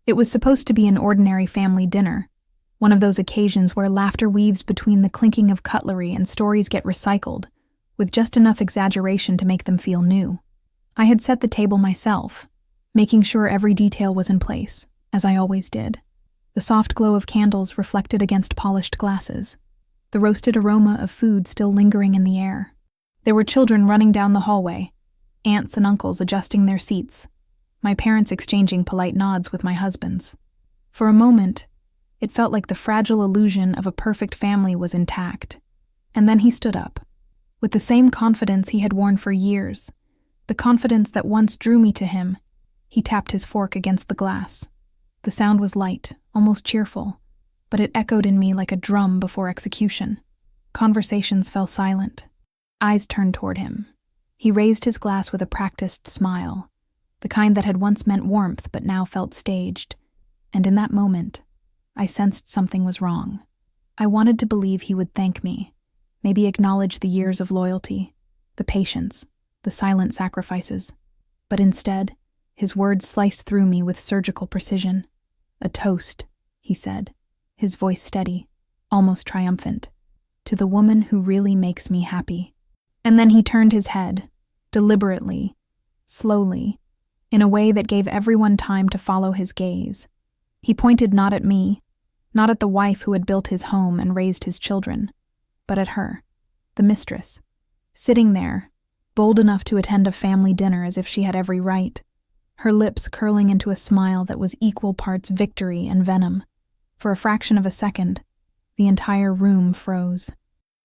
It was supposed to be an ordinary family dinner, one of those occasions where laughter weaves between the clinking of cutlery and stories get recycled, with just enough exaggeration to make them feel new. I had set the table myself, making sure every detail was in place, as I always did. The soft glow of candles reflected against polished glasses, the roasted aroma of food still lingering in the air. There were children running down the hallway, aunts and uncles adjusting their seats, my parents exchanging polite nods with my husband's. For a moment, it felt like the fragile illusion of a perfect family was intact. And then he stood up, with the same confidence he had worn for years, the confidence that once drew me to him. He tapped his fork against the glass. The sound was light, almost cheerful, but it echoed in me like a drum before execution. Conversations fell silent. Eyes turned toward him. He raised his glass with a practiced smile, the kind that had once meant warmth but now felt staged. And in that moment, I sensed something was wrong. I wanted to believe he would thank me, maybe acknowledge the years of loyalty, the patience, the silent sacrifices. But instead, his words sliced through me with surgical precision. "A toast," he said, his voice steady, almost triumphant, "to the woman who really makes me happy." And then he turned his head, deliberately, slowly, in a way that gave everyone time to follow his gaze. He pointed not at me, not at the wife who had built his home and raised his children, but at her, the mistress, sitting there, bold enough to attend a family dinner as if she had every right, her lips curling into a smile that was equal parts victory and venom. For a fraction of a second, the entire room froze.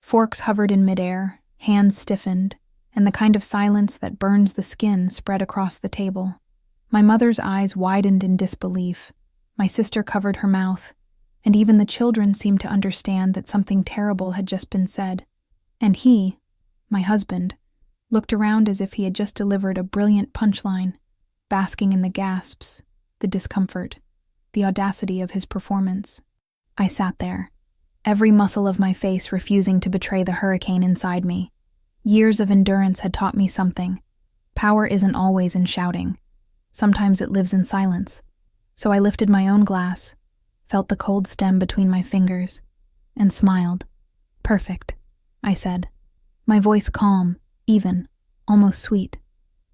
Forks hovered in midair, hands stiffened, and the kind of silence that burns the skin spread across the table. My mother's eyes widened in disbelief. My sister covered her mouth, and even the children seemed to understand that something terrible had just been said. And he, my husband, looked around as if he had just delivered a brilliant punchline, basking in the gasps, the discomfort, the audacity of his performance. I sat there, every muscle of my face refusing to betray the hurricane inside me. Years of endurance had taught me something. Power isn't always in shouting. Sometimes it lives in silence. So I lifted my own glass, felt the cold stem between my fingers, and smiled. "Perfect," I said, my voice calm, even, almost sweet.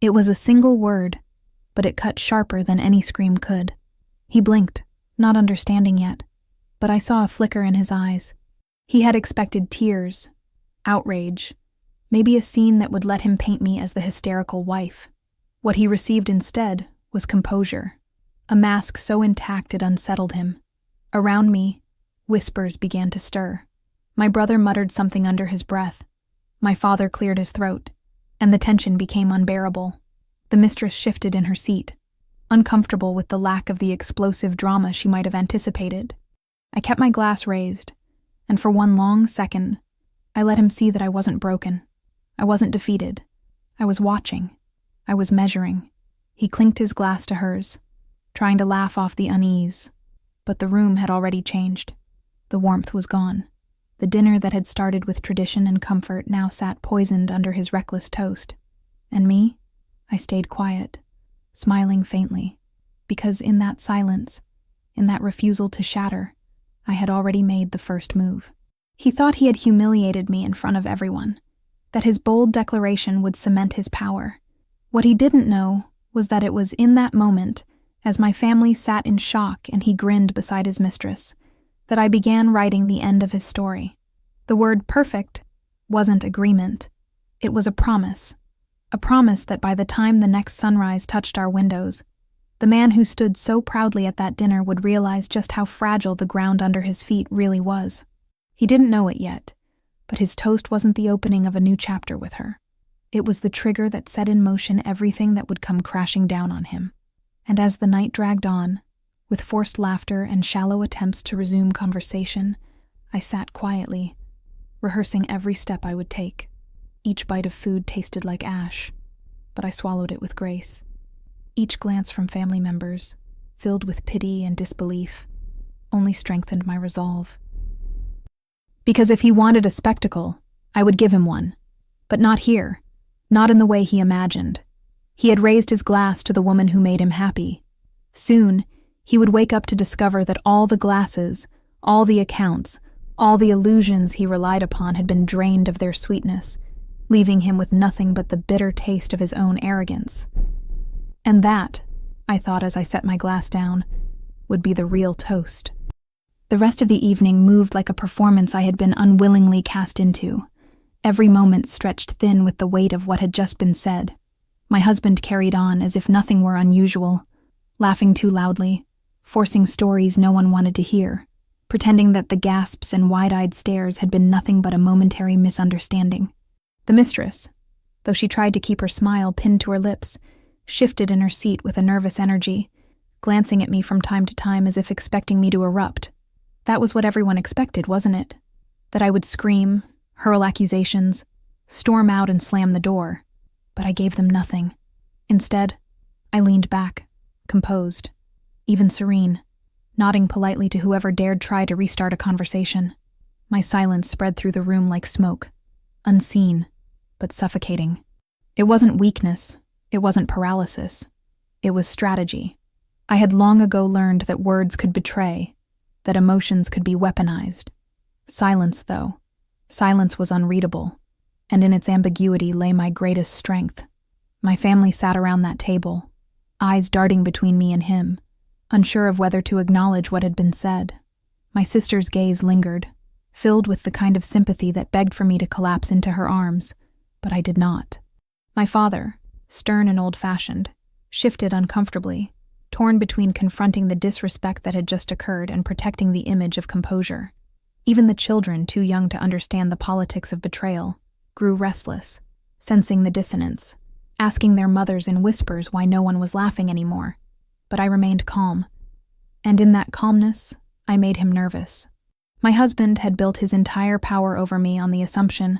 It was a single word, but it cut sharper than any scream could. He blinked, not understanding yet, but I saw a flicker in his eyes. He had expected tears, outrage, maybe a scene that would let him paint me as the hysterical wife. What he received instead was composure, a mask so intact it unsettled him. Around me, whispers began to stir. My brother muttered something under his breath. My father cleared his throat, and the tension became unbearable. The mistress shifted in her seat, uncomfortable with the lack of the explosive drama she might have anticipated. I kept my glass raised, and for one long second, I let him see that I wasn't broken. I wasn't defeated. I was watching. I was measuring. He clinked his glass to hers, trying to laugh off the unease. But the room had already changed. The warmth was gone. The dinner that had started with tradition and comfort now sat poisoned under his reckless toast. And me? I stayed quiet, smiling faintly, because in that silence, in that refusal to shatter, I had already made the first move. He thought he had humiliated me in front of everyone, that his bold declaration would cement his power. What he didn't know was that it was in that moment, as my family sat in shock and he grinned beside his mistress, that I began writing the end of his story. The word perfect wasn't agreement. It was a promise that by the time the next sunrise touched our windows, the man who stood so proudly at that dinner would realize just how fragile the ground under his feet really was. He didn't know it yet, but his toast wasn't the opening of a new chapter with her. It was the trigger that set in motion everything that would come crashing down on him. And as the night dragged on, with forced laughter and shallow attempts to resume conversation, I sat quietly, rehearsing every step I would take. Each bite of food tasted like ash, but I swallowed it with grace. Each glance from family members, filled with pity and disbelief, only strengthened my resolve. Because if he wanted a spectacle, I would give him one. But not here, not in the way he imagined. He had raised his glass to the woman who made him happy. Soon, He would wake up to discover that all the glasses, all the accounts, all the illusions he relied upon had been drained of their sweetness, leaving him with nothing but the bitter taste of his own arrogance. And that, I thought as I set my glass down, would be the real toast. The rest of the evening moved like a performance I had been unwillingly cast into, every moment stretched thin with the weight of what had just been said. My husband carried on as if nothing were unusual, laughing too loudly, forcing stories no one wanted to hear, pretending that the gasps and wide-eyed stares had been nothing but a momentary misunderstanding. The mistress, though she tried to keep her smile pinned to her lips, shifted in her seat with a nervous energy, glancing at me from time to time as if expecting me to erupt. That was what everyone expected, wasn't it? That I would scream, hurl accusations, storm out and slam the door. But I gave them nothing. Instead, I leaned back, composed, even serene, nodding politely to whoever dared try to restart a conversation. My silence spread through the room like smoke, unseen, but suffocating. It wasn't weakness, it wasn't paralysis. It was strategy. I had long ago learned that words could betray, that emotions could be weaponized. Silence, though. Silence was unreadable, and in its ambiguity lay my greatest strength. My family sat around that table, eyes darting between me and him, unsure of whether to acknowledge what had been said. My sister's gaze lingered, filled with the kind of sympathy that begged for me to collapse into her arms, but I did not. My father, stern and old-fashioned, shifted uncomfortably, torn between confronting the disrespect that had just occurred and protecting the image of composure. Even the children, too young to understand the politics of betrayal, grew restless, sensing the dissonance, asking their mothers in whispers why no one was laughing anymore. But I remained calm, and in that calmness, I made him nervous. My husband had built his entire power over me on the assumption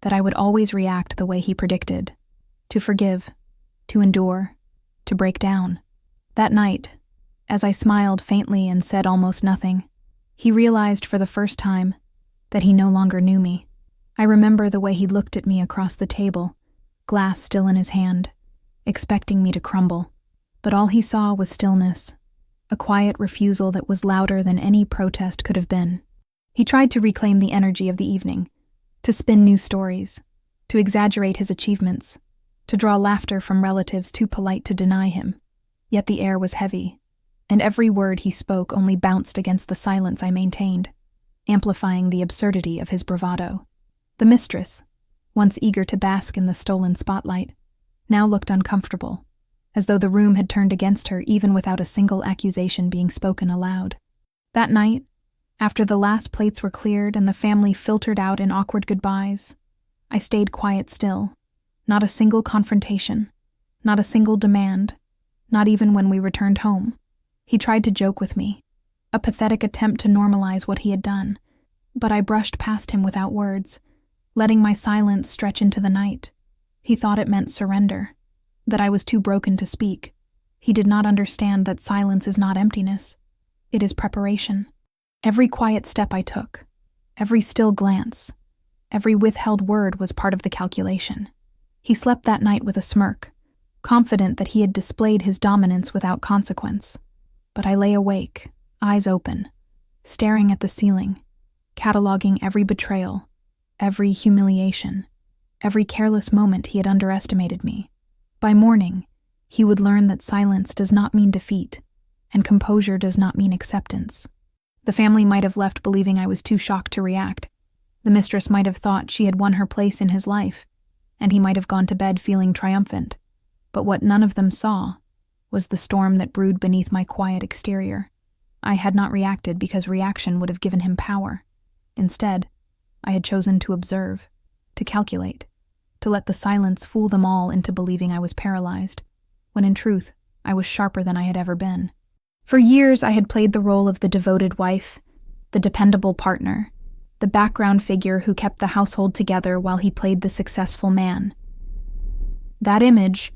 that I would always react the way he predicted, to forgive, to endure, to break down. That night, as I smiled faintly and said almost nothing, he realized for the first time that he no longer knew me. I remember the way he looked at me across the table, glass still in his hand, expecting me to crumble. But all he saw was stillness, a quiet refusal that was louder than any protest could have been. He tried to reclaim the energy of the evening, to spin new stories, to exaggerate his achievements, to draw laughter from relatives too polite to deny him. Yet the air was heavy, and every word he spoke only bounced against the silence I maintained, amplifying the absurdity of his bravado. The mistress, once eager to bask in the stolen spotlight, now looked uncomfortable, as though the room had turned against her even without a single accusation being spoken aloud. That night, after the last plates were cleared and the family filtered out in awkward goodbyes, I stayed quiet still. Not a single confrontation, not a single demand, not even when we returned home. He tried to joke with me, a pathetic attempt to normalize what he had done, but I brushed past him without words, letting my silence stretch into the night. He thought it meant surrender, that I was too broken to speak. He did not understand that silence is not emptiness. It is preparation. Every quiet step I took, every still glance, every withheld word was part of the calculation. He slept that night with a smirk, confident that he had displayed his dominance without consequence. But I lay awake, eyes open, staring at the ceiling, cataloging every betrayal, every humiliation, every careless moment he had underestimated me. By morning, he would learn that silence does not mean defeat, and composure does not mean acceptance. The family might have left believing I was too shocked to react. The mistress might have thought she had won her place in his life, and he might have gone to bed feeling triumphant. But what none of them saw was the storm that brewed beneath my quiet exterior. I had not reacted because reaction would have given him power. Instead, I had chosen to observe, to calculate, to let the silence fool them all into believing I was paralyzed, when in truth, I was sharper than I had ever been. For years, I had played the role of the devoted wife, the dependable partner, the background figure who kept the household together while he played the successful man. That image,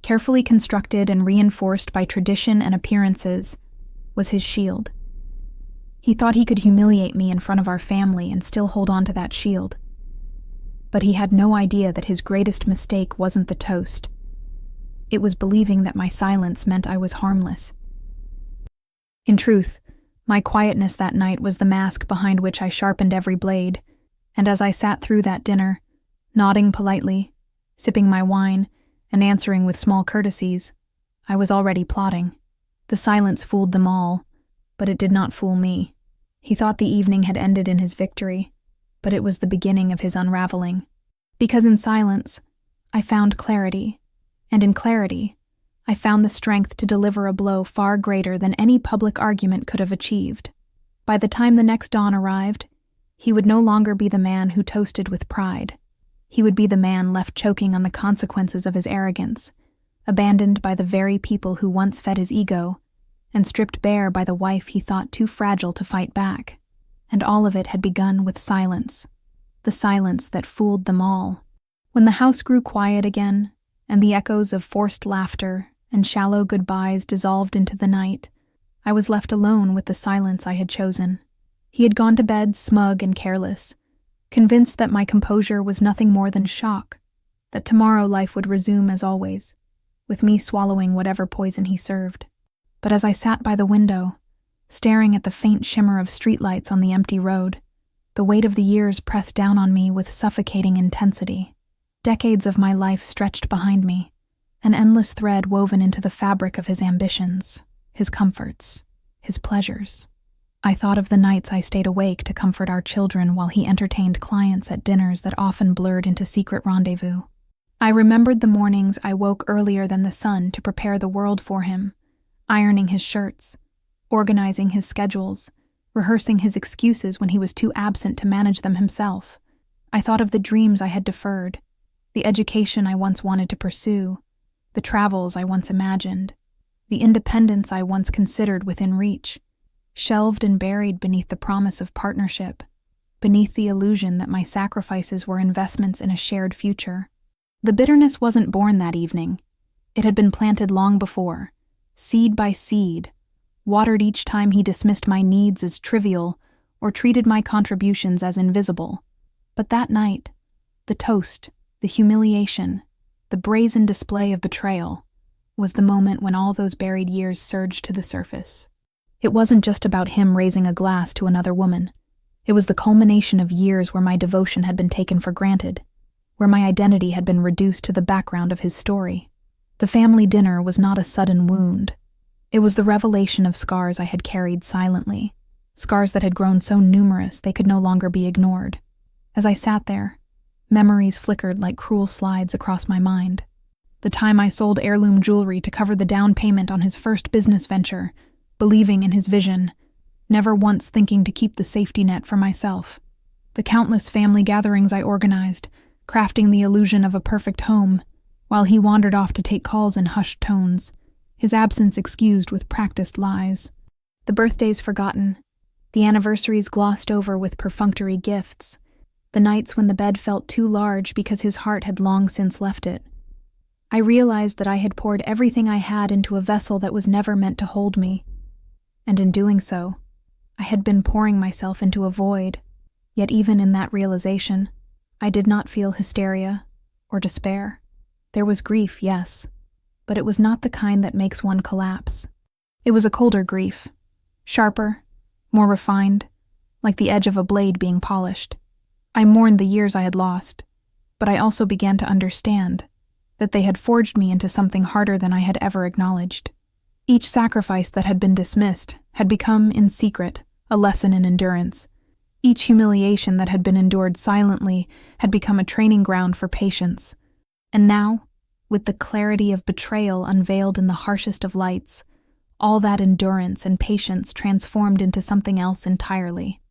carefully constructed and reinforced by tradition and appearances, was his shield. He thought he could humiliate me in front of our family and still hold on to that shield. But he had no idea that his greatest mistake wasn't the toast. It was believing that my silence meant I was harmless. In truth, my quietness that night was the mask behind which I sharpened every blade, and as I sat through that dinner, nodding politely, sipping my wine, and answering with small courtesies, I was already plotting. The silence fooled them all, but it did not fool me. He thought the evening had ended in his victory, but it was the beginning of his unraveling. Because in silence, I found clarity, and in clarity, I found the strength to deliver a blow far greater than any public argument could have achieved. By the time the next dawn arrived, he would no longer be the man who toasted with pride. He would be the man left choking on the consequences of his arrogance, abandoned by the very people who once fed his ego, and stripped bare by the wife he thought too fragile to fight back. And all of it had begun with silence, the silence that fooled them all. When the house grew quiet again, and the echoes of forced laughter and shallow goodbyes dissolved into the night, I was left alone with the silence I had chosen. He had gone to bed smug and careless, convinced that my composure was nothing more than shock, that tomorrow life would resume as always, with me swallowing whatever poison he served. But as I sat by the window, staring at the faint shimmer of streetlights on the empty road, the weight of the years pressed down on me with suffocating intensity. Decades of my life stretched behind me, an endless thread woven into the fabric of his ambitions, his comforts, his pleasures. I thought of the nights I stayed awake to comfort our children while he entertained clients at dinners that often blurred into secret rendezvous. I remembered the mornings I woke earlier than the sun to prepare the world for him, ironing his shirts, organizing his schedules, rehearsing his excuses when he was too absent to manage them himself. I thought of the dreams I had deferred, the education I once wanted to pursue, the travels I once imagined, the independence I once considered within reach, shelved and buried beneath the promise of partnership, beneath the illusion that my sacrifices were investments in a shared future. The bitterness wasn't born that evening. It had been planted long before, seed by seed, watered each time he dismissed my needs as trivial or treated my contributions as invisible. But that night, the toast, the humiliation, the brazen display of betrayal, was the moment when all those buried years surged to the surface. It wasn't just about him raising a glass to another woman. It was the culmination of years where my devotion had been taken for granted, where my identity had been reduced to the background of his story. The family dinner was not a sudden wound. It was the revelation of scars I had carried silently, scars that had grown so numerous they could no longer be ignored. As I sat there, memories flickered like cruel slides across my mind. The time I sold heirloom jewelry to cover the down payment on his first business venture, believing in his vision, never once thinking to keep the safety net for myself. The countless family gatherings I organized, crafting the illusion of a perfect home, while he wandered off to take calls in hushed tones, his absence excused with practiced lies. The birthdays forgotten, the anniversaries glossed over with perfunctory gifts, the nights when the bed felt too large because his heart had long since left it. I realized that I had poured everything I had into a vessel that was never meant to hold me, and in doing so, I had been pouring myself into a void. Yet even in that realization, I did not feel hysteria or despair. There was grief, yes, but it was not the kind that makes one collapse. It was a colder grief, sharper, more refined, like the edge of a blade being polished. I mourned the years I had lost, but I also began to understand that they had forged me into something harder than I had ever acknowledged. Each sacrifice that had been dismissed had become, in secret, a lesson in endurance. Each humiliation that had been endured silently had become a training ground for patience. And now, with the clarity of betrayal unveiled in the harshest of lights, all that endurance and patience transformed into something else entirely: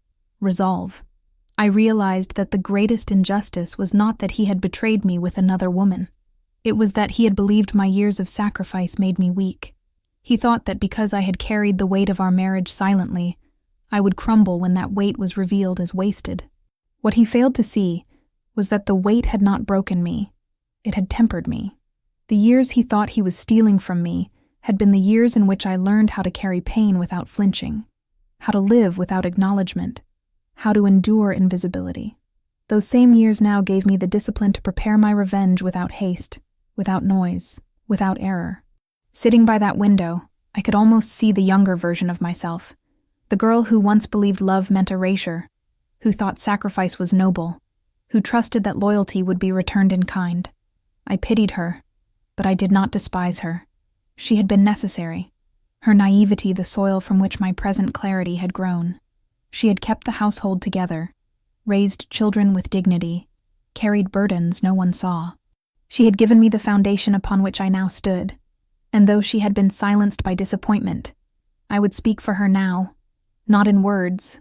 resolve. I realized that the greatest injustice was not that he had betrayed me with another woman. It was that he had believed my years of sacrifice made me weak. He thought that because I had carried the weight of our marriage silently, I would crumble when that weight was revealed as wasted. What he failed to see was that the weight had not broken me, it had tempered me. The years he thought he was stealing from me had been the years in which I learned how to carry pain without flinching, how to live without acknowledgement, how to endure invisibility. Those same years now gave me the discipline to prepare my revenge without haste, without noise, without error. Sitting by that window, I could almost see the younger version of myself, the girl who once believed love meant erasure, who thought sacrifice was noble, who trusted that loyalty would be returned in kind. I pitied her, but I did not despise her. She had been necessary, her naivety the soil from which my present clarity had grown. She had kept the household together, raised children with dignity, carried burdens no one saw. She had given me the foundation upon which I now stood, and though she had been silenced by disappointment, I would speak for her now, not in words,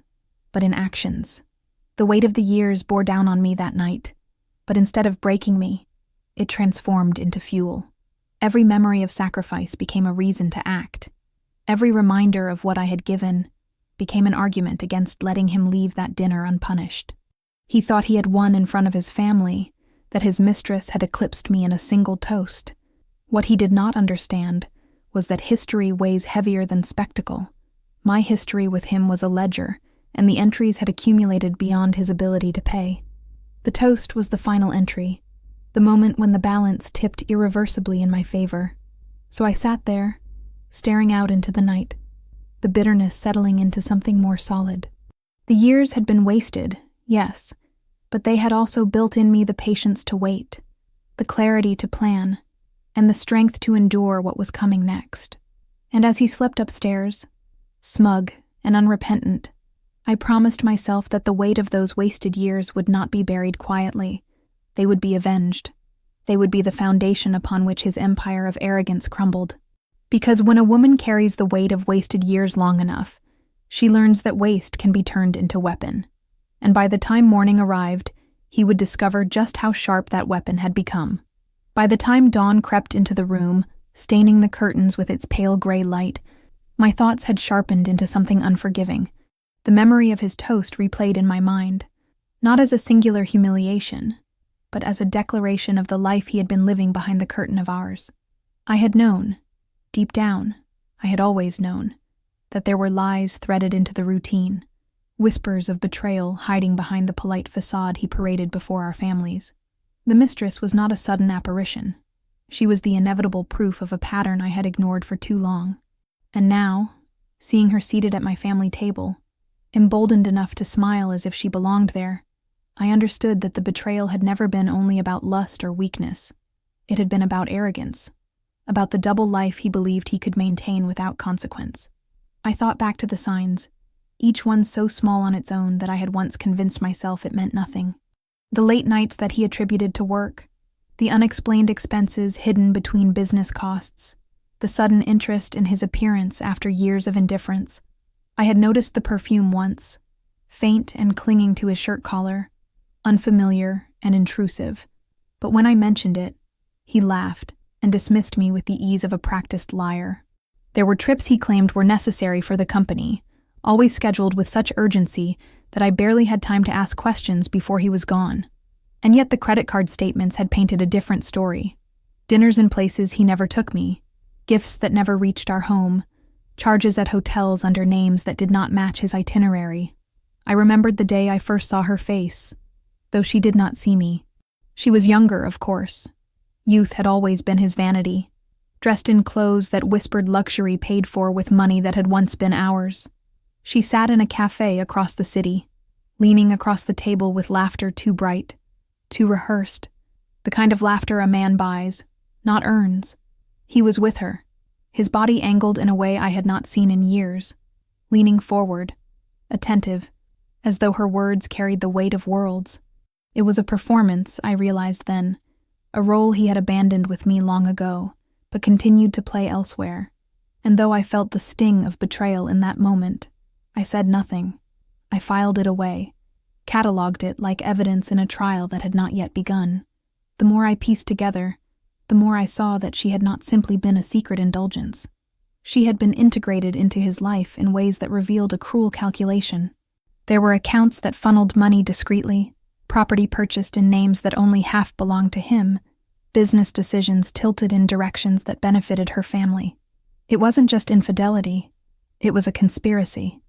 but in actions. The weight of the years bore down on me that night, but instead of breaking me, it transformed into fuel. Every memory of sacrifice became a reason to act. Every reminder of what I had given became an argument against letting him leave that dinner unpunished. He thought he had won in front of his family, that his mistress had eclipsed me in a single toast. What he did not understand was that history weighs heavier than spectacle. My history with him was a ledger, and the entries had accumulated beyond his ability to pay. The toast was the final entry, the moment when the balance tipped irreversibly in my favor. So I sat there, staring out into the night, the bitterness settling into something more solid. The years had been wasted, yes, but they had also built in me the patience to wait, the clarity to plan, and the strength to endure what was coming next. And as he slept upstairs, smug and unrepentant, I promised myself that the weight of those wasted years would not be buried quietly. They would be avenged. They would be the foundation upon which his empire of arrogance crumbled. Because when a woman carries the weight of wasted years long enough, she learns that waste can be turned into weapon. And by the time morning arrived, he would discover just how sharp that weapon had become. By the time dawn crept into the room, staining the curtains with its pale gray light, my thoughts had sharpened into something unforgiving. The memory of his toast replayed in my mind, not as a singular humiliation, but as a declaration of the life he had been living behind the curtain of ours. I had known, deep down, I had always known, that there were lies threaded into the routine, whispers of betrayal hiding behind the polite facade he paraded before our families. The mistress was not a sudden apparition. She was the inevitable proof of a pattern I had ignored for too long. And now, seeing her seated at my family table, emboldened enough to smile as if she belonged there, I understood that the betrayal had never been only about lust or weakness. It had been about arrogance, about the double life he believed he could maintain without consequence. I thought back to the signs, each one so small on its own that I had once convinced myself it meant nothing. The late nights that he attributed to work, the unexplained expenses hidden between business costs, the sudden interest in his appearance after years of indifference. I had noticed the perfume once, faint and clinging to his shirt collar, unfamiliar and intrusive, but when I mentioned it, he laughed and dismissed me with the ease of a practiced liar. There were trips he claimed were necessary for the company, always scheduled with such urgency that I barely had time to ask questions before he was gone. And yet the credit card statements had painted a different story. Dinners in places he never took me, gifts that never reached our home, charges at hotels under names that did not match his itinerary. I remembered the day I first saw her face, though she did not see me. She was younger, of course. Youth had always been his vanity, dressed in clothes that whispered luxury paid for with money that had once been ours. She sat in a cafe across the city, leaning across the table with laughter too bright, too rehearsed, the kind of laughter a man buys, not earns. He was with her, his body angled in a way I had not seen in years, leaning forward, attentive, as though her words carried the weight of worlds. It was a performance, I realized then, a role he had abandoned with me long ago, but continued to play elsewhere. And though I felt the sting of betrayal in that moment, I said nothing. I filed it away, catalogued it like evidence in a trial that had not yet begun. The more I pieced together, the more I saw that she had not simply been a secret indulgence. She had been integrated into his life in ways that revealed a cruel calculation. There were accounts that funneled money discreetly, property purchased in names that only half belonged to him, business decisions tilted in directions that benefited her family. It wasn't just infidelity, it was a conspiracy.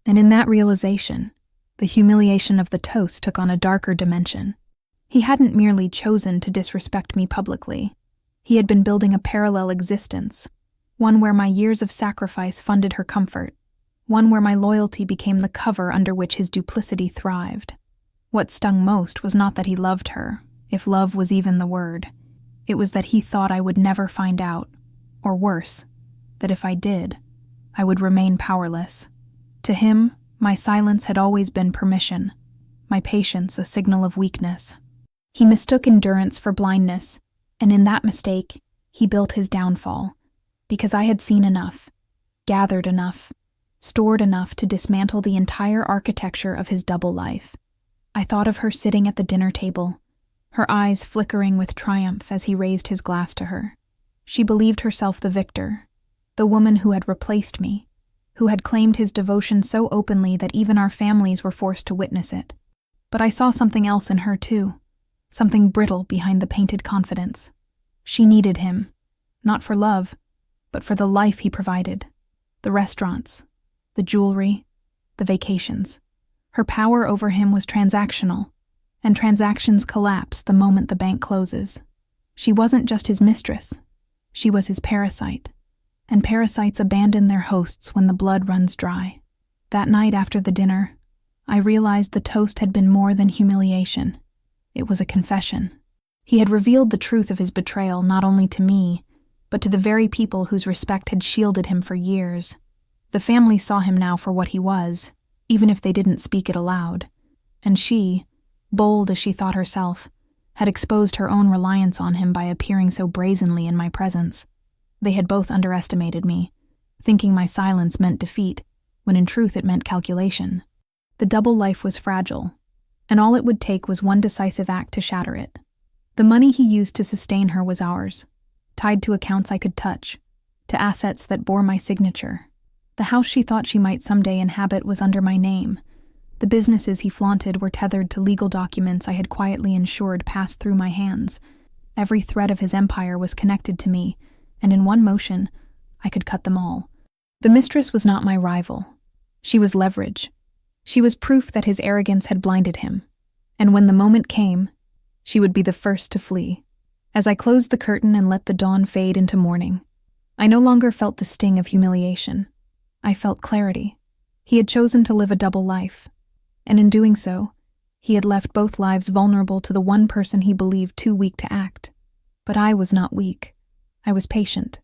And in that realization, the humiliation of the toast took on a darker dimension. He hadn't merely chosen to disrespect me publicly. He had been building a parallel existence, one where my years of sacrifice funded her comfort, one where my loyalty became the cover under which his duplicity thrived. What stung most was not that he loved her, if love was even the word. It was that he thought I would never find out, or worse, that if I did, I would remain powerless. To him, my silence had always been permission, my patience a signal of weakness. He mistook endurance for blindness, and in that mistake, he built his downfall, because I had seen enough, gathered enough, stored enough to dismantle the entire architecture of his double life. I thought of her sitting at the dinner table, her eyes flickering with triumph as he raised his glass to her. She believed herself the victor, the woman who had replaced me, who had claimed his devotion so openly that even our families were forced to witness it. But I saw something else in her too, something brittle behind the painted confidence. She needed him, not for love, but for the life he provided. The restaurants, the jewelry, the vacations. Her power over him was transactional, and transactions collapse the moment the bank closes. She wasn't just his mistress, she was his parasite, and parasites abandon their hosts when the blood runs dry. That night after the dinner, I realized the toast had been more than humiliation. It was a confession. He had revealed the truth of his betrayal not only to me, but to the very people whose respect had shielded him for years. The family saw him now for what he was, even if they didn't speak it aloud. And she, bold as she thought herself, had exposed her own reliance on him by appearing so brazenly in my presence. They had both underestimated me, thinking my silence meant defeat, when in truth it meant calculation. The double life was fragile, and all it would take was one decisive act to shatter it. The money he used to sustain her was ours, tied to accounts I could touch, to assets that bore my signature. The house she thought she might someday inhabit was under my name. The businesses he flaunted were tethered to legal documents I had quietly ensured passed through my hands. Every thread of his empire was connected to me, and in one motion, I could cut them all. The mistress was not my rival. She was leverage. She was proof that his arrogance had blinded him, and when the moment came, she would be the first to flee. As I closed the curtain and let the dawn fade into morning, I no longer felt the sting of humiliation. I felt clarity. He had chosen to live a double life, and in doing so, he had left both lives vulnerable to the one person he believed too weak to act. But I was not weak. I was patient,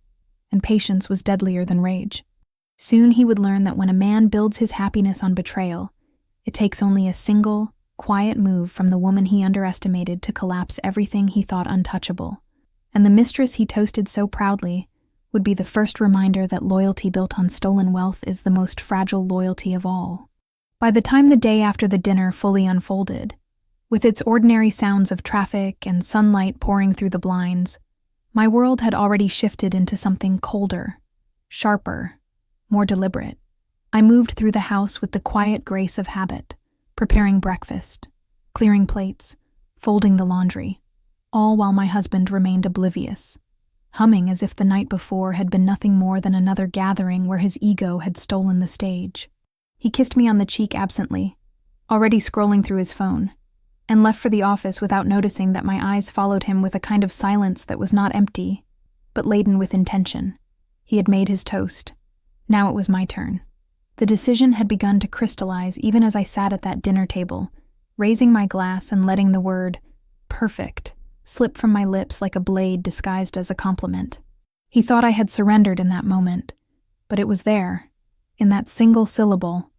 and patience was deadlier than rage. Soon he would learn that when a man builds his happiness on betrayal, it takes only a single, quiet move from the woman he underestimated to collapse everything he thought untouchable. And the mistress he toasted so proudly would be the first reminder that loyalty built on stolen wealth is the most fragile loyalty of all. By the time the day after the dinner fully unfolded, with its ordinary sounds of traffic and sunlight pouring through the blinds, my world had already shifted into something colder, sharper, more deliberate. I moved through the house with the quiet grace of habit, preparing breakfast, clearing plates, folding the laundry, all while my husband remained oblivious, humming as if the night before had been nothing more than another gathering where his ego had stolen the stage. He kissed me on the cheek absently, already scrolling through his phone, and left for the office without noticing that my eyes followed him with a kind of silence that was not empty, but laden with intention. He had made his toast. Now it was my turn. The decision had begun to crystallize even as I sat at that dinner table, raising my glass and letting the word, perfect, slip from my lips like a blade disguised as a compliment. He thought I had surrendered in that moment, but it was there, in that single syllable,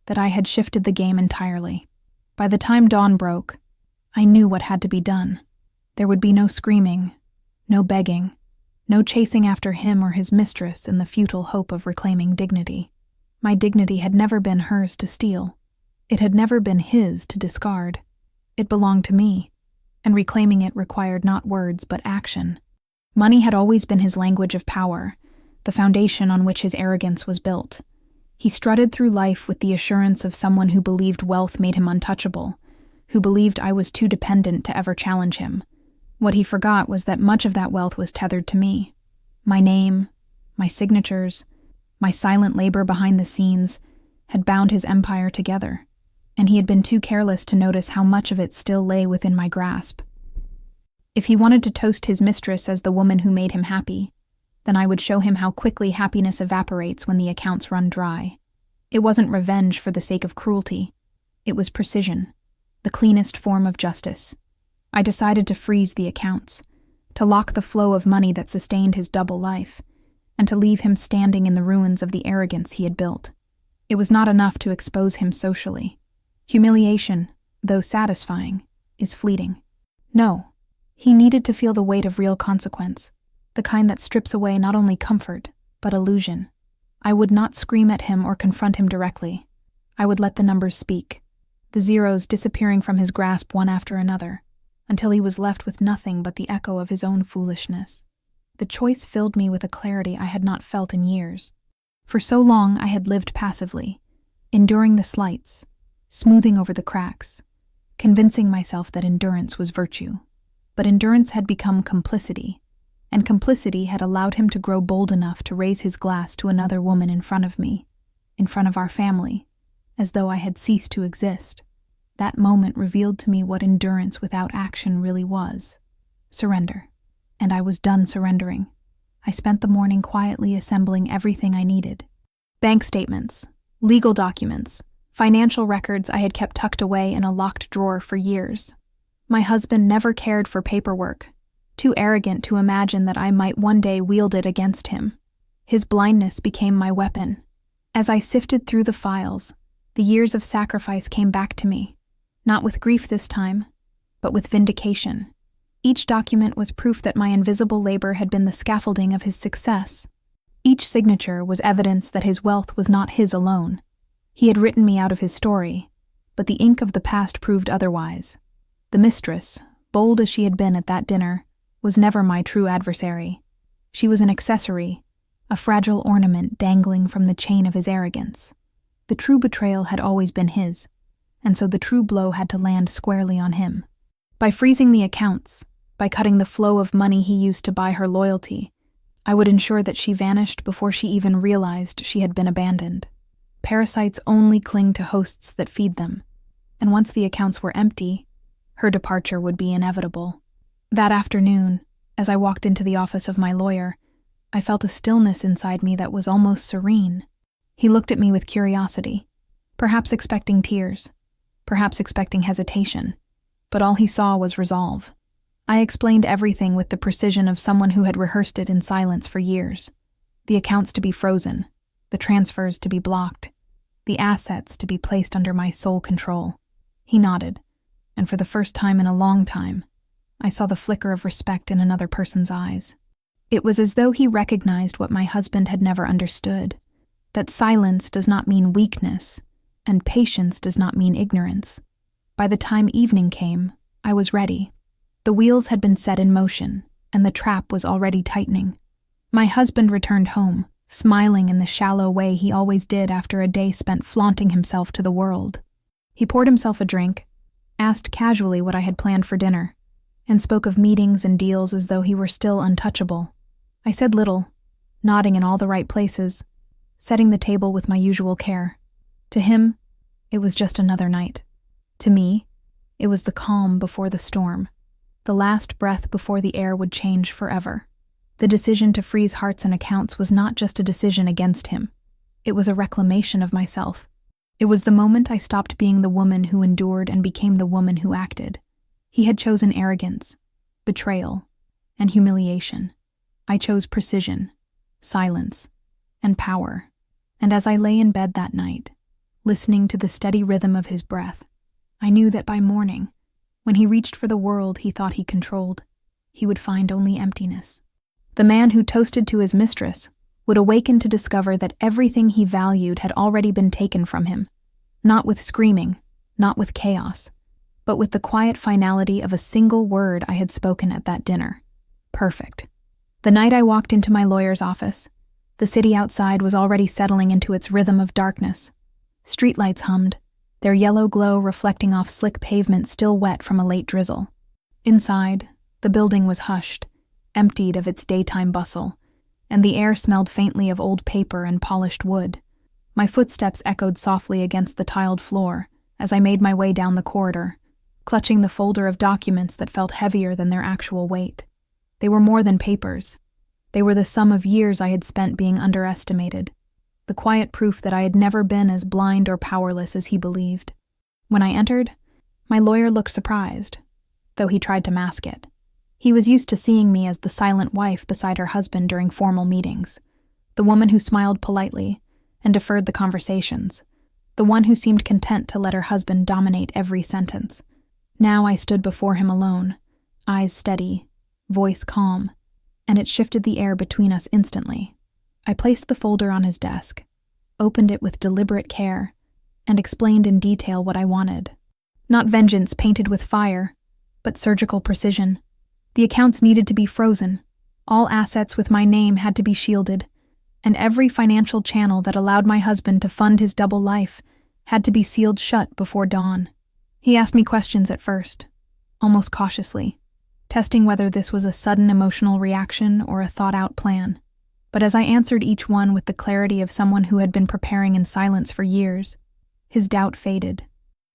that I had shifted the game entirely. By the time dawn broke, I knew what had to be done. There would be no screaming, no begging, no chasing after him or his mistress in the futile hope of reclaiming dignity. My dignity had never been hers to steal. It had never been his to discard. It belonged to me, and reclaiming it required not words but action. Money had always been his language of power, the foundation on which his arrogance was built. He strutted through life with the assurance of someone who believed wealth made him untouchable, who believed I was too dependent to ever challenge him. What he forgot was that much of that wealth was tethered to me. My name, my signatures, my silent labor behind the scenes had bound his empire together, and he had been too careless to notice how much of it still lay within my grasp. If he wanted to toast his mistress as the woman who made him happy, Then I would show him how quickly happiness evaporates when the accounts run dry. It wasn't revenge for the sake of cruelty. It was precision, the cleanest form of justice. I decided to freeze the accounts, to lock the flow of money that sustained his double life, and to leave him standing in the ruins of the arrogance he had built. It was not enough to expose him socially. Humiliation, though satisfying, is fleeting. No, he needed to feel the weight of real consequence, the kind that strips away not only comfort, but illusion. I would not scream at him or confront him directly. I would let the numbers speak, the zeros disappearing from his grasp one after another, until he was left with nothing but the echo of his own foolishness. The choice filled me with a clarity I had not felt in years. For so long I had lived passively, enduring the slights, smoothing over the cracks, convincing myself that endurance was virtue. But endurance had become complicity, and complicity had allowed him to grow bold enough to raise his glass to another woman in front of me, in front of our family, as though I had ceased to exist. That moment revealed to me what endurance without action really was. Surrender. And I was done surrendering. I spent the morning quietly assembling everything I needed. Bank statements, legal documents, financial records I had kept tucked away in a locked drawer for years. My husband never cared for paperwork, too arrogant to imagine that I might one day wield it against him. His blindness became my weapon. As I sifted through the files, the years of sacrifice came back to me, not with grief this time, but with vindication. Each document was proof that my invisible labor had been the scaffolding of his success. Each signature was evidence that his wealth was not his alone. He had written me out of his story, but the ink of the past proved otherwise. The mistress, bold as she had been at that dinner, was never my true adversary. She was an accessory, a fragile ornament dangling from the chain of his arrogance. The true betrayal had always been his, and so the true blow had to land squarely on him. By freezing the accounts, by cutting the flow of money he used to buy her loyalty, I would ensure that she vanished before she even realized she had been abandoned. Parasites only cling to hosts that feed them, and once the accounts were empty, her departure would be inevitable. That afternoon, as I walked into the office of my lawyer, I felt a stillness inside me that was almost serene. He looked at me with curiosity, perhaps expecting tears, perhaps expecting hesitation, but all he saw was resolve. I explained everything with the precision of someone who had rehearsed it in silence for years. The accounts to be frozen, the transfers to be blocked, the assets to be placed under my sole control. He nodded, and for the first time in a long time, I saw the flicker of respect in another person's eyes. It was as though he recognized what my husband had never understood, that silence does not mean weakness, and patience does not mean ignorance. By the time evening came, I was ready. The wheels had been set in motion, and the trap was already tightening. My husband returned home, smiling in the shallow way he always did after a day spent flaunting himself to the world. He poured himself a drink, asked casually what I had planned for dinner, and spoke of meetings and deals as though he were still untouchable. I said little, nodding in all the right places, setting the table with my usual care. To him, it was just another night. To me, it was the calm before the storm, the last breath before the air would change forever. The decision to freeze hearts and accounts was not just a decision against him. It was a reclamation of myself. It was the moment I stopped being the woman who endured and became the woman who acted. He had chosen arrogance, betrayal, and humiliation. I chose precision, silence, and power. And as I lay in bed that night, listening to the steady rhythm of his breath, I knew that by morning, when he reached for the world he thought he controlled, he would find only emptiness. The man who toasted to his mistress would awaken to discover that everything he valued had already been taken from him, not with screaming, not with chaos, but with the quiet finality of a single word I had spoken at that dinner. Perfect. The night I walked into my lawyer's office, the city outside was already settling into its rhythm of darkness. Streetlights hummed, their yellow glow reflecting off slick pavement still wet from a late drizzle. Inside, the building was hushed, emptied of its daytime bustle, and the air smelled faintly of old paper and polished wood. My footsteps echoed softly against the tiled floor as I made my way down the corridor, clutching the folder of documents that felt heavier than their actual weight. They were more than papers. They were the sum of years I had spent being underestimated, the quiet proof that I had never been as blind or powerless as he believed. When I entered, my lawyer looked surprised, though he tried to mask it. He was used to seeing me as the silent wife beside her husband during formal meetings, the woman who smiled politely and deferred the conversations, the one who seemed content to let her husband dominate every sentence. Now I stood before him alone, eyes steady, voice calm, and it shifted the air between us instantly. I placed the folder on his desk, opened it with deliberate care, and explained in detail what I wanted. Not vengeance painted with fire, but surgical precision. The accounts needed to be frozen, all assets with my name had to be shielded, and every financial channel that allowed my husband to fund his double life had to be sealed shut before dawn. He asked me questions at first, almost cautiously, testing whether this was a sudden emotional reaction or a thought-out plan. But as I answered each one with the clarity of someone who had been preparing in silence for years, his doubt faded.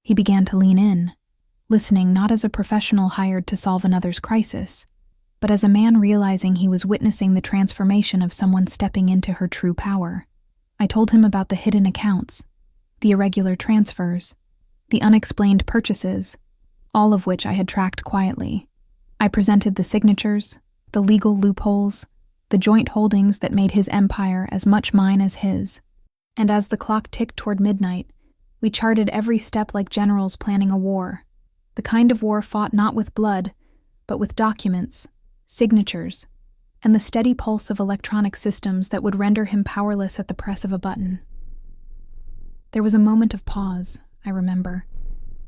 He began to lean in, listening not as a professional hired to solve another's crisis, but as a man realizing he was witnessing the transformation of someone stepping into her true power. I told him about the hidden accounts, the irregular transfers, the unexplained purchases, all of which I had tracked quietly. I presented the signatures, the legal loopholes, the joint holdings that made his empire as much mine as his. And as the clock ticked toward midnight, we charted every step like generals planning a war, the kind of war fought not with blood, but with documents, signatures, and the steady pulse of electronic systems that would render him powerless at the press of a button. There was a moment of pause, I remember,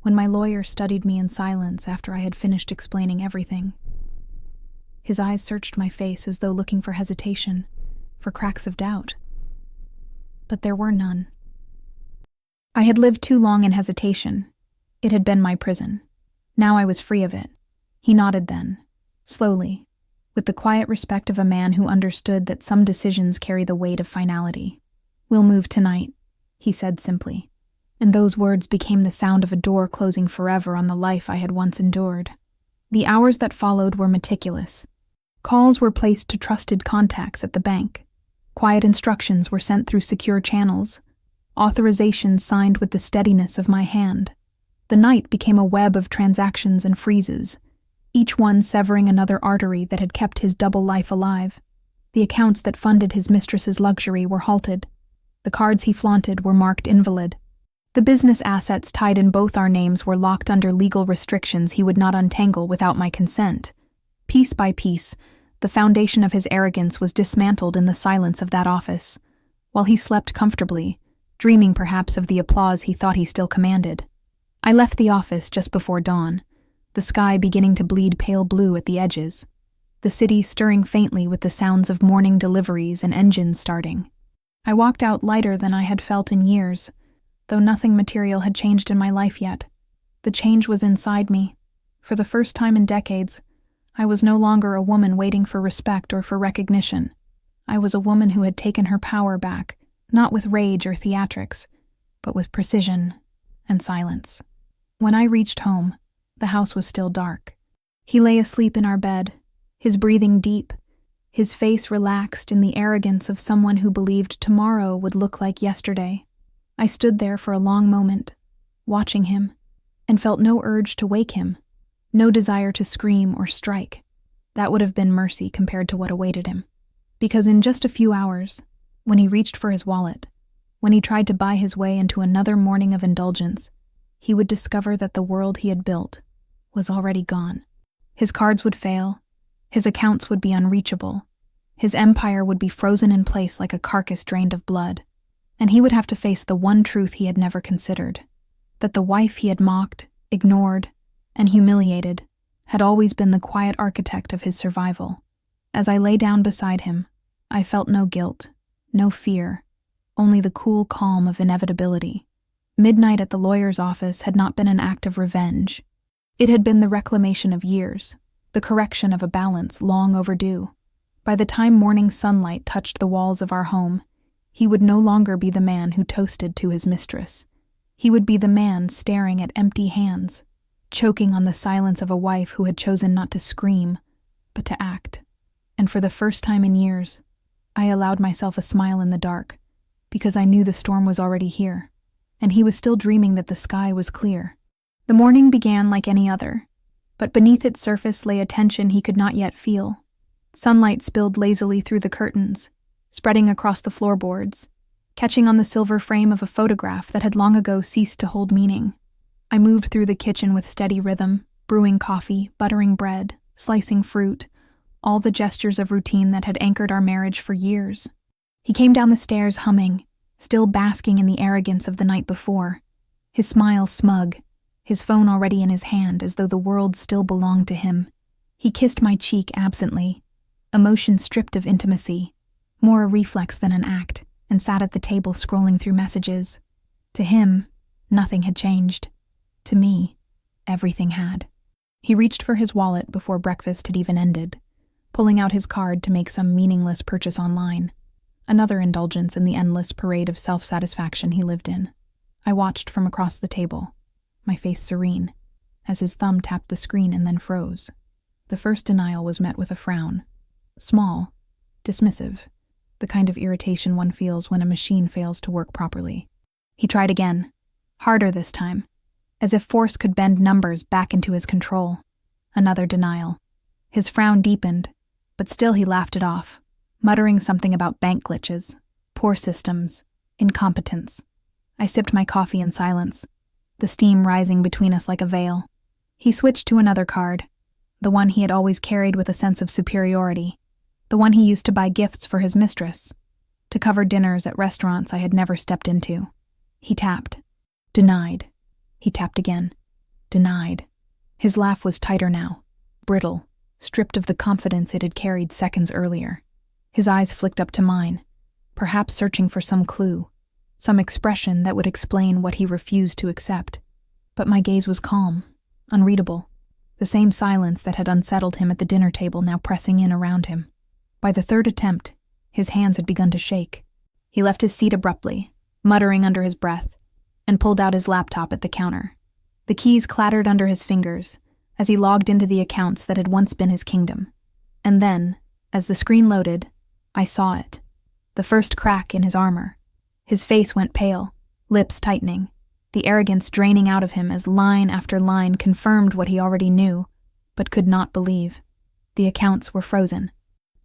when my lawyer studied me in silence after I had finished explaining everything. His eyes searched my face as though looking for hesitation, for cracks of doubt. But there were none. I had lived too long in hesitation. It had been my prison. Now I was free of it. He nodded then, slowly, with the quiet respect of a man who understood that some decisions carry the weight of finality. "We'll move tonight," he said simply, and those words became the sound of a door closing forever on the life I had once endured. The hours that followed were meticulous. Calls were placed to trusted contacts at the bank. Quiet instructions were sent through secure channels. Authorizations signed with the steadiness of my hand. The night became a web of transactions and freezes, each one severing another artery that had kept his double life alive. The accounts that funded his mistress's luxury were halted. The cards he flaunted were marked invalid. The business assets tied in both our names were locked under legal restrictions he would not untangle without my consent. Piece by piece, the foundation of his arrogance was dismantled in the silence of that office, while he slept comfortably, dreaming perhaps of the applause he thought he still commanded. I left the office just before dawn, the sky beginning to bleed pale blue at the edges, the city stirring faintly with the sounds of morning deliveries and engines starting. I walked out lighter than I had felt in years, though nothing material had changed in my life yet. The change was inside me. For the first time in decades, I was no longer a woman waiting for respect or for recognition. I was a woman who had taken her power back, not with rage or theatrics, but with precision and silence. When I reached home, the house was still dark. He lay asleep in our bed, his breathing deep, his face relaxed in the arrogance of someone who believed tomorrow would look like yesterday. I stood there for a long moment, watching him, and felt no urge to wake him, no desire to scream or strike. That would have been mercy compared to what awaited him. Because in just a few hours, when he reached for his wallet, when he tried to buy his way into another morning of indulgence, he would discover that the world he had built was already gone. His cards would fail, his accounts would be unreachable, his empire would be frozen in place like a carcass drained of blood, and he would have to face the one truth he had never considered, that the wife he had mocked, ignored, and humiliated had always been the quiet architect of his survival. As I lay down beside him, I felt no guilt, no fear, only the cool calm of inevitability. Midnight at the lawyer's office had not been an act of revenge. It had been the reclamation of years, the correction of a balance long overdue. By the time morning sunlight touched the walls of our home, he would no longer be the man who toasted to his mistress. He would be the man staring at empty hands, choking on the silence of a wife who had chosen not to scream, but to act. And for the first time in years, I allowed myself a smile in the dark, because I knew the storm was already here, and he was still dreaming that the sky was clear. The morning began like any other, but beneath its surface lay a tension he could not yet feel. Sunlight spilled lazily through the curtains, spreading across the floorboards, catching on the silver frame of a photograph that had long ago ceased to hold meaning. I moved through the kitchen with steady rhythm, brewing coffee, buttering bread, slicing fruit, all the gestures of routine that had anchored our marriage for years. He came down the stairs humming, still basking in the arrogance of the night before, his smile smug, his phone already in his hand as though the world still belonged to him. He kissed my cheek absently, emotion stripped of intimacy, more a reflex than an act, and sat at the table scrolling through messages. To him, nothing had changed. To me, everything had. He reached for his wallet before breakfast had even ended, pulling out his card to make some meaningless purchase online, another indulgence in the endless parade of self-satisfaction he lived in. I watched from across the table, my face serene, as his thumb tapped the screen and then froze. The first denial was met with a frown. Small, dismissive, the kind of irritation one feels when a machine fails to work properly. He tried again, harder this time, as if force could bend numbers back into his control. Another denial. His frown deepened, but still he laughed it off, muttering something about bank glitches, poor systems, incompetence. I sipped my coffee in silence, the steam rising between us like a veil. He switched to another card, the one he had always carried with a sense of superiority, the one he used to buy gifts for his mistress, to cover dinners at restaurants I had never stepped into. He tapped. Denied. He tapped again. Denied. His laugh was tighter now, brittle, stripped of the confidence it had carried seconds earlier. His eyes flicked up to mine, perhaps searching for some clue, some expression that would explain what he refused to accept. But my gaze was calm, unreadable, the same silence that had unsettled him at the dinner table now pressing in around him. By the third attempt, his hands had begun to shake. He left his seat abruptly, muttering under his breath, and pulled out his laptop at the counter. The keys clattered under his fingers as he logged into the accounts that had once been his kingdom. And then, as the screen loaded, I saw it. The first crack in his armor. His face went pale, lips tightening, the arrogance draining out of him as line after line confirmed what he already knew, but could not believe. The accounts were frozen.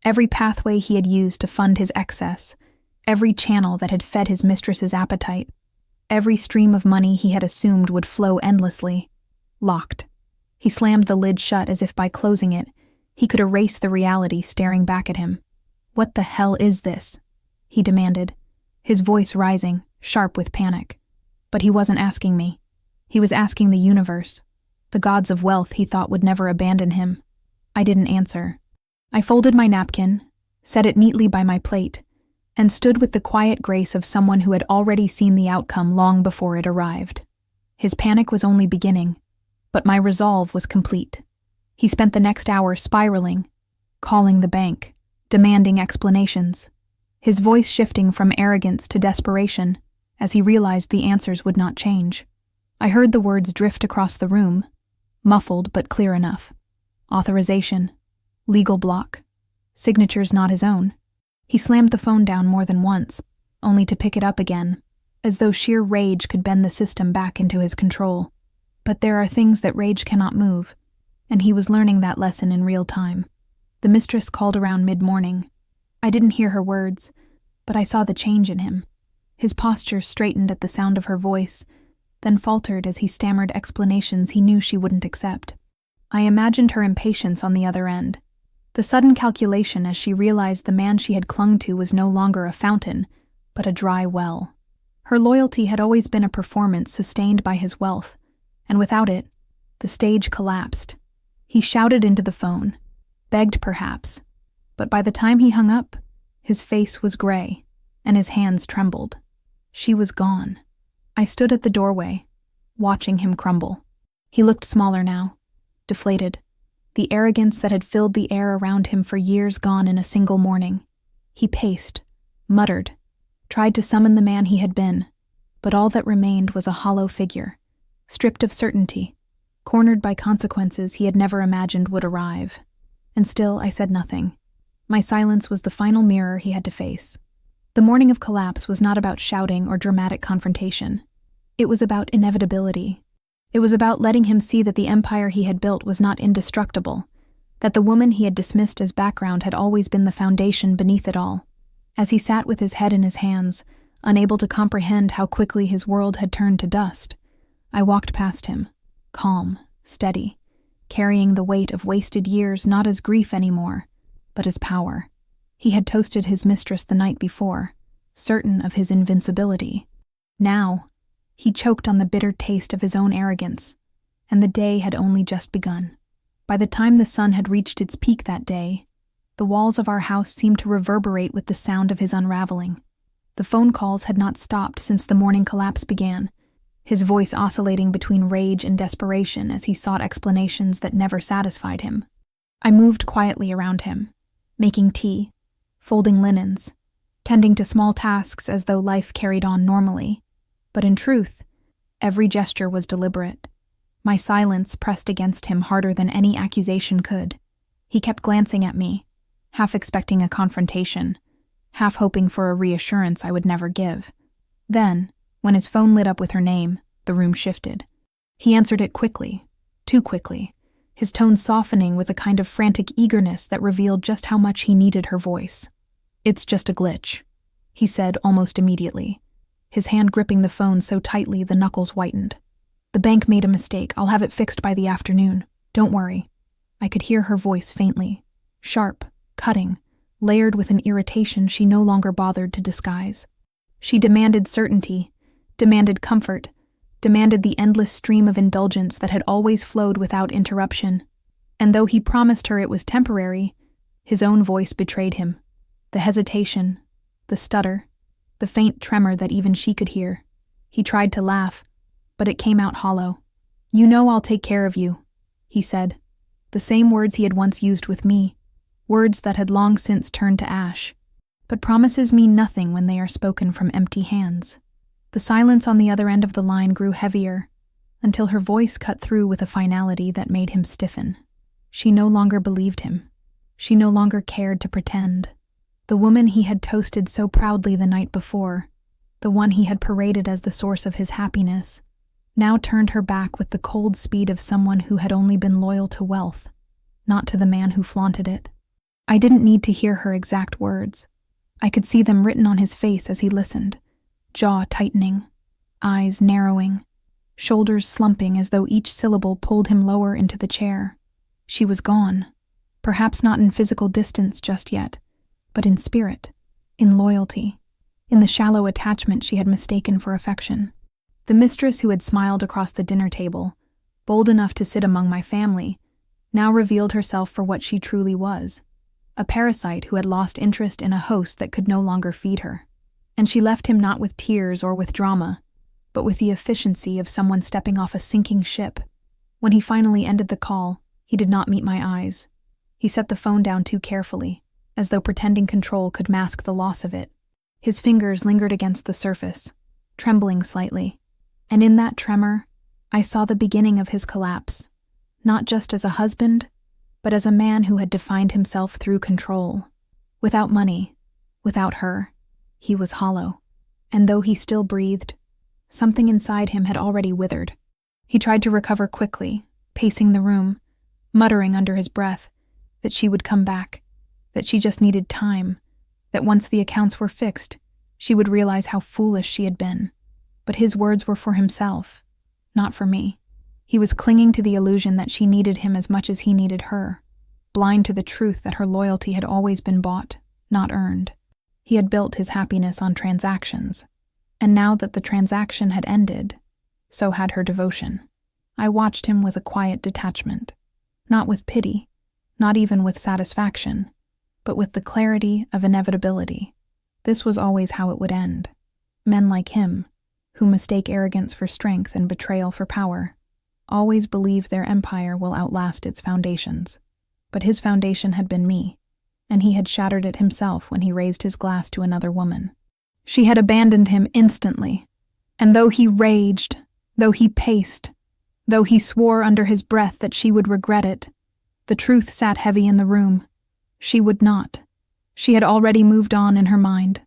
Every pathway he had used to fund his excess, every channel that had fed his mistress's appetite, every stream of money he had assumed would flow endlessly, locked. He slammed the lid shut as if by closing it, he could erase the reality staring back at him. "What the hell is this?" he demanded, his voice rising, sharp with panic. But he wasn't asking me. He was asking the universe, the gods of wealth he thought would never abandon him. I didn't answer. I folded my napkin, set it neatly by my plate, and stood with the quiet grace of someone who had already seen the outcome long before it arrived. His panic was only beginning, but my resolve was complete. He spent the next hour spiraling, calling the bank, demanding explanations, his voice shifting from arrogance to desperation as he realized the answers would not change. I heard the words drift across the room, muffled but clear enough. Authorization, legal block, signatures not his own. He slammed the phone down more than once, only to pick it up again, as though sheer rage could bend the system back into his control. But there are things that rage cannot move, and he was learning that lesson in real time. The mistress called around mid-morning. I didn't hear her words, but I saw the change in him. His posture straightened at the sound of her voice, then faltered as he stammered explanations he knew she wouldn't accept. I imagined her impatience on the other end, the sudden calculation as she realized the man she had clung to was no longer a fountain, but a dry well. Her loyalty had always been a performance sustained by his wealth, and without it, the stage collapsed. He shouted into the phone, begged perhaps, but by the time he hung up, his face was gray, and his hands trembled. She was gone. I stood at the doorway, watching him crumble. He looked smaller now, deflated, the arrogance that had filled the air around him for years gone in a single morning. He paced, muttered, tried to summon the man he had been, but all that remained was a hollow figure, stripped of certainty, cornered by consequences he had never imagined would arrive. And still I said nothing. My silence was the final mirror he had to face. The morning of collapse was not about shouting or dramatic confrontation. It was about inevitability. It was about letting him see that the empire he had built was not indestructible, that the woman he had dismissed as background had always been the foundation beneath it all. As he sat with his head in his hands, unable to comprehend how quickly his world had turned to dust, I walked past him, calm, steady, carrying the weight of wasted years not as grief anymore, but as power. He had toasted his mistress the night before, certain of his invincibility. Now, he choked on the bitter taste of his own arrogance, and the day had only just begun. By the time the sun had reached its peak that day, the walls of our house seemed to reverberate with the sound of his unraveling. The phone calls had not stopped since the morning collapse began, his voice oscillating between rage and desperation as he sought explanations that never satisfied him. I moved quietly around him, making tea, folding linens, tending to small tasks as though life carried on normally. But in truth, every gesture was deliberate. My silence pressed against him harder than any accusation could. He kept glancing at me, half expecting a confrontation, half hoping for a reassurance I would never give. Then, when his phone lit up with her name, the room shifted. He answered it quickly, too quickly, his tone softening with a kind of frantic eagerness that revealed just how much he needed her voice. "It's just a glitch," he said almost immediately, his hand gripping the phone so tightly the knuckles whitened. "The bank made a mistake. I'll have it fixed by the afternoon. Don't worry." I could hear her voice faintly, sharp, cutting, layered with an irritation she no longer bothered to disguise. She demanded certainty, demanded comfort, demanded the endless stream of indulgence that had always flowed without interruption. And though he promised her it was temporary, his own voice betrayed him. The hesitation, the stutter, the faint tremor that even she could hear. He tried to laugh, but it came out hollow. "You know I'll take care of you," he said. The same words he had once used with me, words that had long since turned to ash. But promises mean nothing when they are spoken from empty hands. The silence on the other end of the line grew heavier, until her voice cut through with a finality that made him stiffen. She no longer believed him. She no longer cared to pretend. The woman he had toasted so proudly the night before, the one he had paraded as the source of his happiness, now turned her back with the cold speed of someone who had only been loyal to wealth, not to the man who flaunted it. I didn't need to hear her exact words. I could see them written on his face as he listened, jaw tightening, eyes narrowing, shoulders slumping as though each syllable pulled him lower into the chair. She was gone, perhaps not in physical distance just yet, but in spirit, in loyalty, in the shallow attachment she had mistaken for affection. The mistress who had smiled across the dinner table, bold enough to sit among my family, now revealed herself for what she truly was, a parasite who had lost interest in a host that could no longer feed her. And she left him not with tears or with drama, but with the efficiency of someone stepping off a sinking ship. When he finally ended the call, he did not meet my eyes. He set the phone down too carefully, as though pretending control could mask the loss of it. His fingers lingered against the surface, trembling slightly, and in that tremor, I saw the beginning of his collapse, not just as a husband, but as a man who had defined himself through control. Without money, without her, he was hollow, and though he still breathed, something inside him had already withered. He tried to recover quickly, pacing the room, muttering under his breath that she would come back, that she just needed time, that once the accounts were fixed, she would realize how foolish she had been. But his words were for himself, not for me. He was clinging to the illusion that she needed him as much as he needed her, blind to the truth that her loyalty had always been bought, not earned. He had built his happiness on transactions, and now that the transaction had ended, so had her devotion. I watched him with a quiet detachment, not with pity, not even with satisfaction, but with the clarity of inevitability. This was always how it would end. Men like him, who mistake arrogance for strength and betrayal for power, always believe their empire will outlast its foundations. But his foundation had been me, and he had shattered it himself when he raised his glass to another woman. She had abandoned him instantly, and though he raged, though he paced, though he swore under his breath that she would regret it, the truth sat heavy in the room. She would not. She had already moved on in her mind,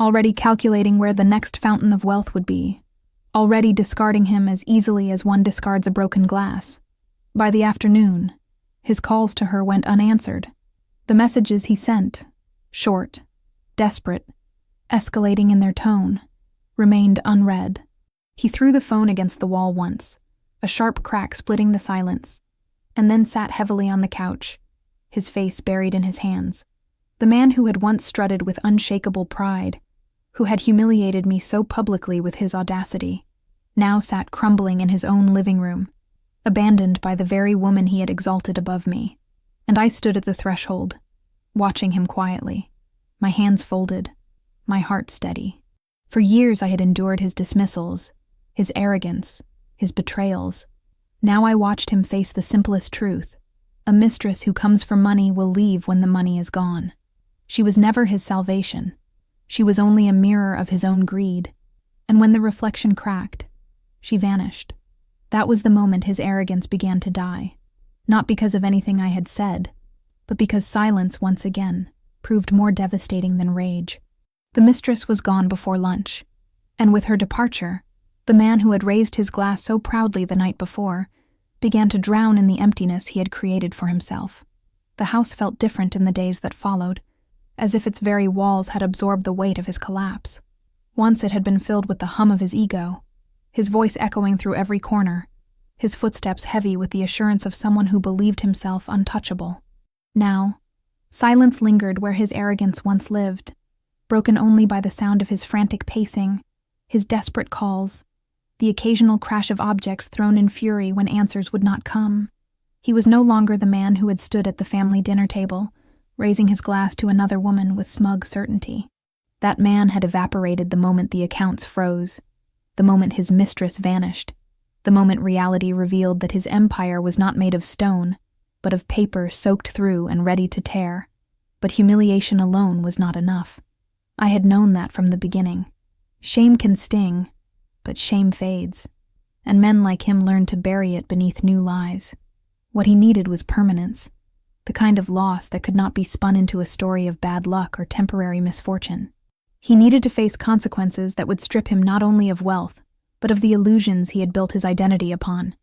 already calculating where the next fountain of wealth would be, already discarding him as easily as one discards a broken glass. By the afternoon, his calls to her went unanswered. The messages he sent, short, desperate, escalating in their tone, remained unread. He threw the phone against the wall once, a sharp crack splitting the silence, and then sat heavily on the couch, his face buried in his hands. The man who had once strutted with unshakable pride, who had humiliated me so publicly with his audacity, now sat crumbling in his own living room, abandoned by the very woman he had exalted above me. And I stood at the threshold, watching him quietly, my hands folded, my heart steady. For years I had endured his dismissals, his arrogance, his betrayals. Now I watched him face the simplest truth. A mistress who comes for money will leave when the money is gone. She was never his salvation. She was only a mirror of his own greed. And when the reflection cracked, she vanished. That was the moment his arrogance began to die. Not because of anything I had said, but because silence once again proved more devastating than rage. The mistress was gone before lunch, and with her departure, the man who had raised his glass so proudly the night before began to drown in the emptiness he had created for himself. The house felt different in the days that followed, as if its very walls had absorbed the weight of his collapse. Once it had been filled with the hum of his ego, his voice echoing through every corner, his footsteps heavy with the assurance of someone who believed himself untouchable. Now, silence lingered where his arrogance once lived, broken only by the sound of his frantic pacing, his desperate calls, the occasional crash of objects thrown in fury when answers would not come. He was no longer the man who had stood at the family dinner table, raising his glass to another woman with smug certainty. That man had evaporated the moment the accounts froze, the moment his mistress vanished, the moment reality revealed that his empire was not made of stone, but of paper soaked through and ready to tear. But humiliation alone was not enough. I had known that from the beginning. Shame can sting, but shame fades, and men like him learn to bury it beneath new lies. What he needed was permanence, the kind of loss that could not be spun into a story of bad luck or temporary misfortune. He needed to face consequences that would strip him not only of wealth, but of the illusions he had built his identity upon.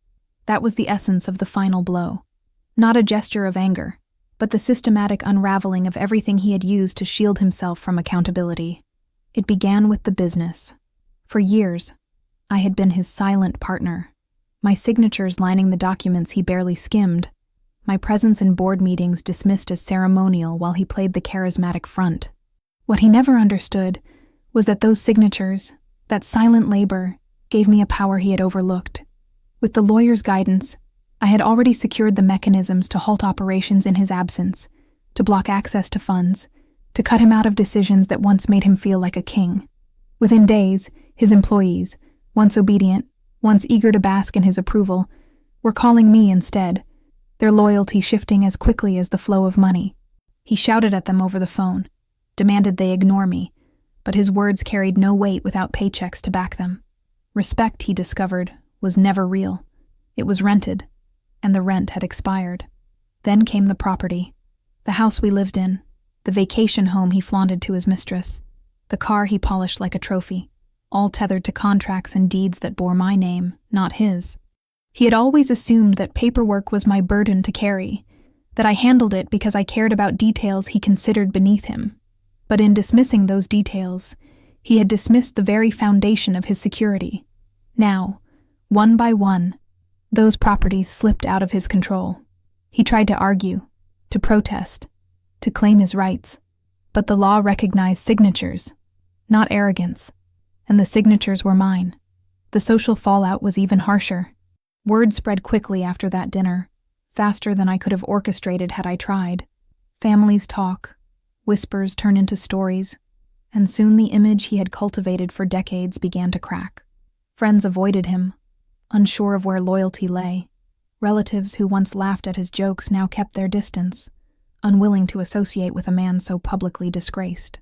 That was the essence of the final blow. Not a gesture of anger, but the systematic unraveling of everything he had used to shield himself from accountability. It began with the business. For years, I had been his silent partner, my signatures lining the documents he barely skimmed, my presence in board meetings dismissed as ceremonial while he played the charismatic front. What he never understood was that those signatures, that silent labor, gave me a power he had overlooked. With the lawyer's guidance, I had already secured the mechanisms to halt operations in his absence, to block access to funds, to cut him out of decisions that once made him feel like a king. Within days, his employees, once obedient, once eager to bask in his approval, were calling me instead, their loyalty shifting as quickly as the flow of money. He shouted at them over the phone, demanded they ignore me, but his words carried no weight without paychecks to back them. Respect, he discovered, was never real. It was rented, and the rent had expired. Then came the property, the house we lived in, the vacation home he flaunted to his mistress, the car he polished like a trophy, all tethered to contracts and deeds that bore my name, not his. He had always assumed that paperwork was my burden to carry, that I handled it because I cared about details he considered beneath him. But in dismissing those details, he had dismissed the very foundation of his security. Now, one by one, those properties slipped out of his control. He tried to argue, to protest, to claim his rights, but the law recognized signatures, not arrogance, and the signatures were mine. The social fallout was even harsher. Word spread quickly after that dinner, faster than I could have orchestrated had I tried. Families talk, whispers turn into stories, and soon the image he had cultivated for decades began to crack. Friends avoided him, unsure of where loyalty lay. Relatives who once laughed at his jokes now kept their distance, unwilling to associate with a man so publicly disgraced.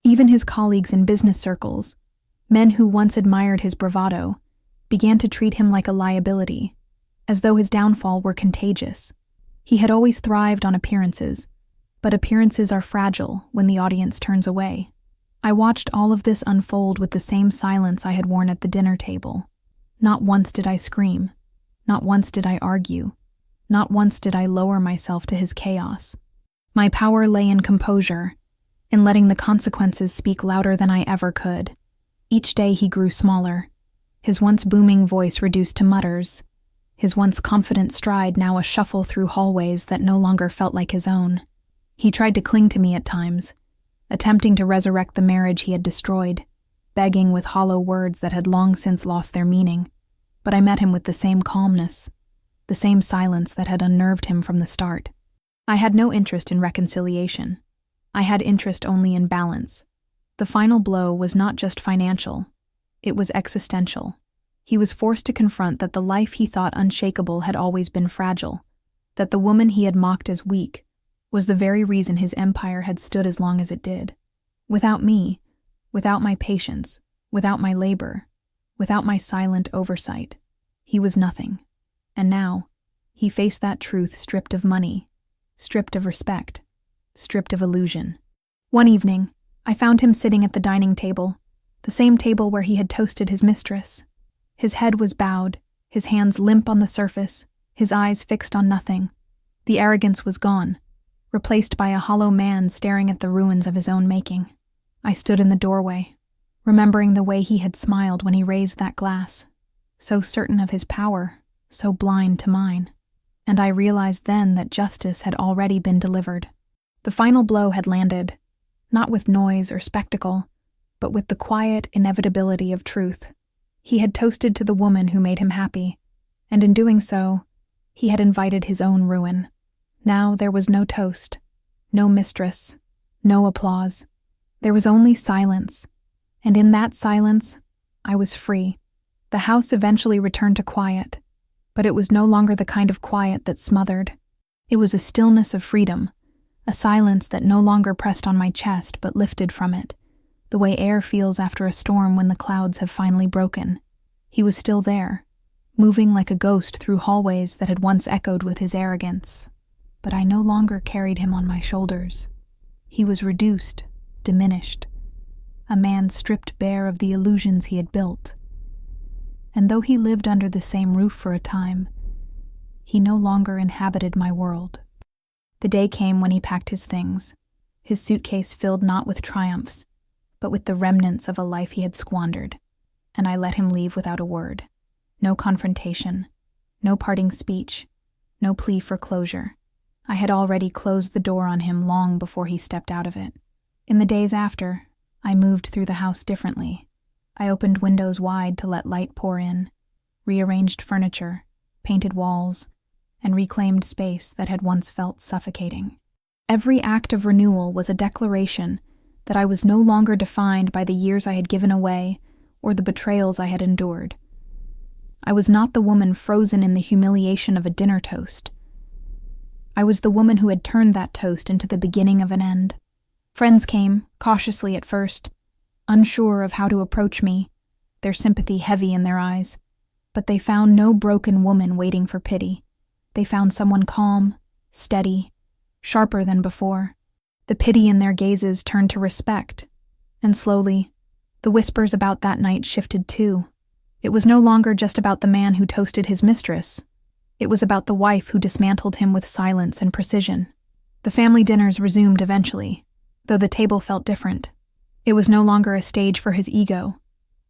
Even his colleagues in business circles, men who once admired his bravado, began to treat him like a liability, as though his downfall were contagious. He had always thrived on appearances, But appearances are fragile when the audience turns away. I watched all of this unfold with the same silence I had worn at the dinner table. Not once did I scream. Not once did I argue. Not once did I lower myself to his chaos. My power lay in composure, in letting the consequences speak louder than I ever could. Each day he grew smaller, his once booming voice reduced to mutters, his once confident stride now a shuffle through hallways that no longer felt like his own. He tried to cling to me at times, attempting to resurrect the marriage he had destroyed, begging with hollow words that had long since lost their meaning. But I met him with the same calmness, the same silence that had unnerved him from the start. I had no interest in reconciliation. I had interest only in balance. The final blow was not just financial, it was existential. He was forced to confront that the life he thought unshakable had always been fragile, that the woman he had mocked as weak was the very reason his empire had stood as long as it did. Without me, without my patience, without my labor, without my silent oversight, he was nothing. And now, he faced that truth stripped of money, stripped of respect, stripped of illusion. One evening, I found him sitting at the dining table, the same table where he had toasted his mistress. His head was bowed, his hands limp on the surface, his eyes fixed on nothing. The arrogance was gone, replaced by a hollow man staring at the ruins of his own making. I stood in the doorway, remembering the way he had smiled when he raised that glass, so certain of his power, so blind to mine. And I realized then that justice had already been delivered. The final blow had landed, not with noise or spectacle, but with the quiet inevitability of truth. He had toasted to the woman who made him happy, and in doing so, he had invited his own ruin. Now there was no toast, no mistress, no applause. There was only silence, and in that silence, I was free. The house eventually returned to quiet, but it was no longer the kind of quiet that smothered. It was a stillness of freedom, a silence that no longer pressed on my chest but lifted from it, the way air feels after a storm when the clouds have finally broken. He was still there, moving like a ghost through hallways that had once echoed with his arrogance. But I no longer carried him on my shoulders. He was reduced, diminished, a man stripped bare of the illusions he had built. And though he lived under the same roof for a time, he no longer inhabited my world. The day came when he packed his things, his suitcase filled not with triumphs, but with the remnants of a life he had squandered, and I let him leave without a word. No confrontation, no parting speech, no plea for closure. I had already closed the door on him long before he stepped out of it. In the days after, I moved through the house differently. I opened windows wide to let light pour in, rearranged furniture, painted walls, and reclaimed space that had once felt suffocating. Every act of renewal was a declaration that I was no longer defined by the years I had given away or the betrayals I had endured. I was not the woman frozen in the humiliation of a dinner toast. I was the woman who had turned that toast into the beginning of an end. Friends came, cautiously at first, unsure of how to approach me, their sympathy heavy in their eyes. But they found no broken woman waiting for pity. They found someone calm, steady, sharper than before. The pity in their gazes turned to respect, and slowly, the whispers about that night shifted too. It was no longer just about the man who toasted his mistress. It was about the wife who dismantled him with silence and precision. The family dinners resumed eventually, though the table felt different. It was no longer a stage for his ego,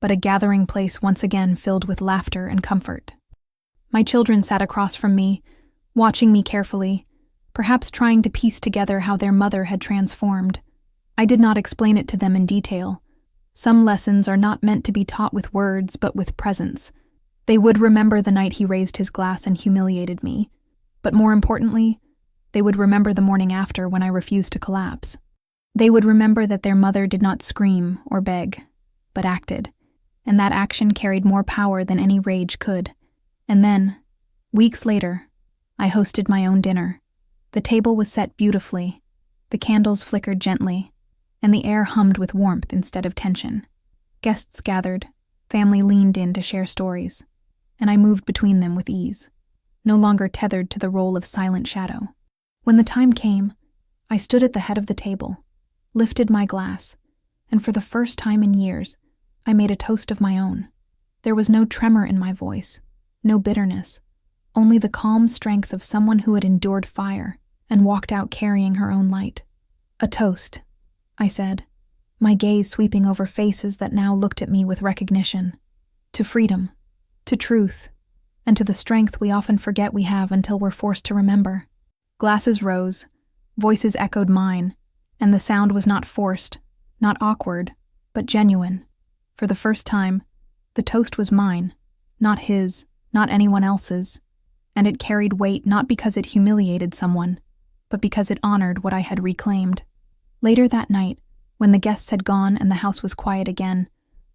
but a gathering place once again filled with laughter and comfort. My children sat across from me, watching me carefully, perhaps trying to piece together how their mother had transformed. I did not explain it to them in detail. Some lessons are not meant to be taught with words, but with presence. They would remember the night he raised his glass and humiliated me, but more importantly, they would remember the morning after when I refused to collapse. They would remember that their mother did not scream or beg, but acted, and that action carried more power than any rage could. And then, weeks later, I hosted my own dinner. The table was set beautifully, the candles flickered gently, and the air hummed with warmth instead of tension. Guests gathered, family leaned in to share stories, and I moved between them with ease, no longer tethered to the role of silent shadow. When the time came, I stood at the head of the table, lifted my glass, and for the first time in years, I made a toast of my own. There was no tremor in my voice, no bitterness, only the calm strength of someone who had endured fire and walked out carrying her own light. A toast, I said, my gaze sweeping over faces that now looked at me with recognition. To freedom, to truth, and to the strength we often forget we have until we're forced to remember. Glasses rose, voices echoed mine, and the sound was not forced, not awkward, but genuine. For the first time, the toast was mine, not his, not anyone else's, and it carried weight not because it humiliated someone, but because it honored what I had reclaimed. Later that night, when the guests had gone and the house was quiet again,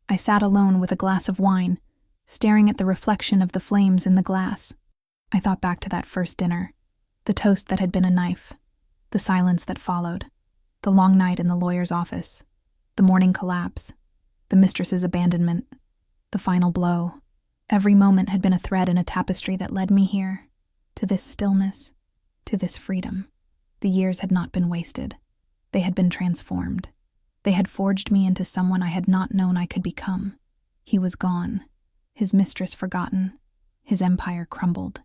I sat alone with a glass of wine, staring at the reflection of the flames in the glass. I thought back to that first dinner, the toast that had been a knife, the silence that followed, the long night in the lawyer's office, the morning collapse, the mistress's abandonment, the final blow. Every moment had been a thread in a tapestry that led me here, to this stillness, to this freedom. The years had not been wasted. They had been transformed. They had forged me into someone I had not known I could become. He was gone, his mistress forgotten, his empire crumbled.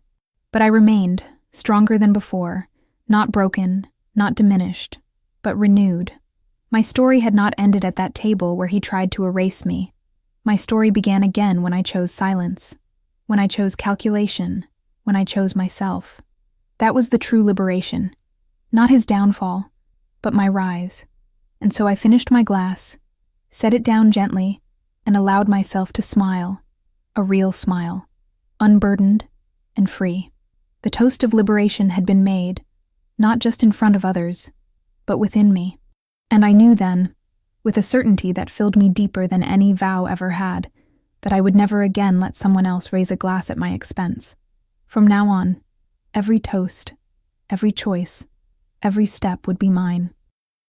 But I remained, stronger than before, not broken, not diminished, but renewed. My story had not ended at that table where he tried to erase me. My story began again when I chose silence, when I chose calculation, when I chose myself. That was the true liberation. Not his downfall, but my rise. And so I finished my glass, set it down gently, and allowed myself to smile, a real smile, unburdened and free. The toast of liberation had been made, not just in front of others, but within me. And I knew then, with a certainty that filled me deeper than any vow ever had, that I would never again let someone else raise a glass at my expense. From now on, every toast, every choice, every step would be mine.